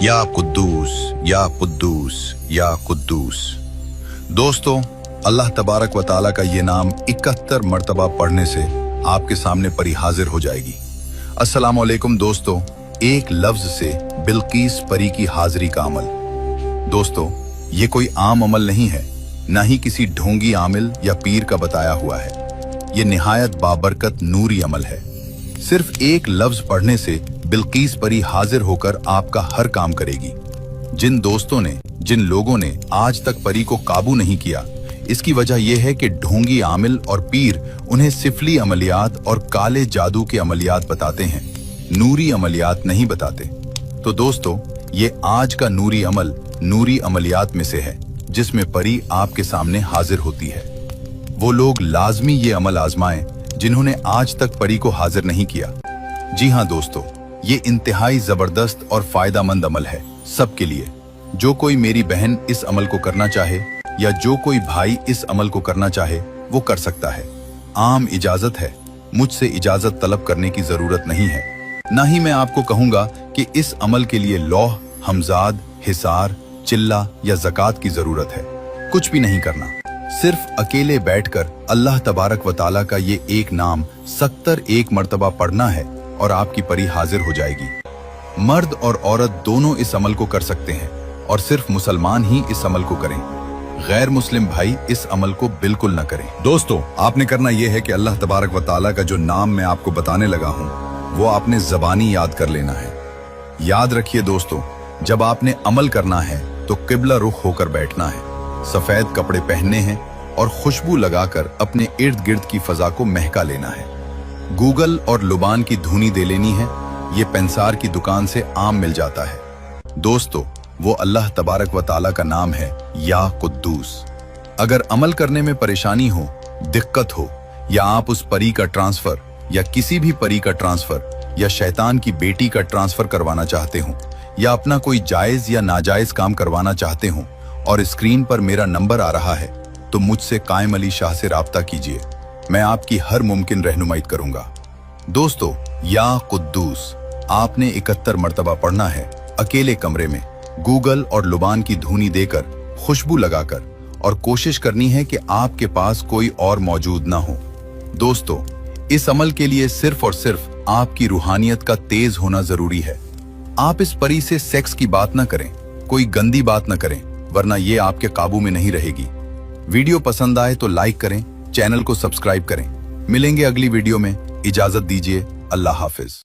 या कुद्दूस या कुद्दूस या कुद्दूस। दोस्तों, अल्लाह तबारक व ताला का ये नाम 71 मर्तबा पढ़ने से आपके सामने परी हाजिर हो जाएगी। अस्सलाम वालेकुम दोस्तों, एक लफ्ज से बिल्कीस परी की हाजिरी का अमल। दोस्तों, ये कोई आम अमल नहीं है, ना ही किसी ढोंगी आमिल या पीर का बताया हुआ है। ये निहायत बाबरकत नूरी अमल है। सिर्फ एक लफ्ज पढ़ने से बिल्कीस परी हाजिर होकर आपका हर काम करेगी। जिन दोस्तों ने, जिन लोगों ने आज तक परी को काबू नहीं किया, इसकी वजह यह है कि ढोंगी आमिल और पीर उन्हें सिफली अमलियात और काले जादू के अमलियात बताते हैं, नूरी अमलियात नहीं बताते। तो दोस्तों, ये आज का नूरी अमल नूरी अमलियात में से है, जिसमें परी आपके सामने हाजिर होती है। वो लोग लाजमी ये अमल आजमाएं जिन्होंने आज तक परी को हाजिर नहीं किया। जी हाँ दोस्तों, ये इंतहाई जबरदस्त और फायदामंद अमल है सबके लिए। जो कोई मेरी बहन इस अमल को करना चाहे या जो कोई भाई इस अमल को करना चाहे वो कर सकता है। आम इजाजत है, मुझसे इजाजत तलब करने की जरूरत नहीं है। ना ही मैं आपको कहूंगा कि इस अमल के लिए लौह, हमजाद, हिसार, चिल्ला या ज़कात की जरूरत है। कुछ भी नहीं करना, सिर्फ अकेले बैठकर अल्लाह तबारक व ताला का ये एक नाम 71 मर्तबा पढ़ना है और आपकी परी हाजिर हो जाएगी। मर्द और औरत दोनों इस अमल को कर सकते हैं और सिर्फ मुसलमान ही इस अमल को करें। गैर मुस्लिम भाई इस अमल को बिल्कुल न करें। दोस्तों, आपने करना यह है कि अल्लाह तबारक व ताला का जो नाम मैं आपको बताने लगा हूँ वो आपने ज़बानी याद कर लेना है। याद रखिए दोस्तों, जब आपने अमल करना है तो किबला रुख होकर बैठना है, सफेद कपड़े पहनने हैं और खुशबू लगाकर अपने इर्द गिर्द की फजा को महका लेना है। गूगल और लुबान की धुनी दे लेनी है, ये पेंसार की दुकान से आम मिल जाता है। दोस्तों, वो अल्लाह तबारक व ताला का नाम है या कुद्दूस। अगर अमल करने में परेशानी हो, दिक्कत हो, या आप उस परी का ट्रांसफर या किसी भी परी का ट्रांसफर या शैतान की बेटी का ट्रांसफर करवाना चाहते हो, या अपना कोई जायज या नाजायज काम करवाना चाहते हो और स्क्रीन पर मेरा नंबर आ रहा है, तो मुझसे कायम अली शाह से राब्ता कीजिए। मैं आपकी हर मुमकिन रहनुमाई करूंगा। दोस्तों, या कुद्दूस आपने 71 मर्तबा पढ़ना है, अकेले कमरे में गूगल और लुबान की धुनी देकर, खुशबू लगाकर, और कोशिश करनी है कि आपके पास कोई और मौजूद ना हो। दोस्तों, इस अमल के लिए सिर्फ और सिर्फ आपकी रूहानियत का तेज होना जरूरी है। आप इस परी से सेक्स की बात ना करें, कोई गंदी बात ना करें, वरना ये आपके काबू में नहीं रहेगी। वीडियो पसंद आए तो लाइक करें, चैनल को सब्सक्राइब करें। मिलेंगे अगली वीडियो में, इजाजत दीजिए। अल्लाह हाफिज।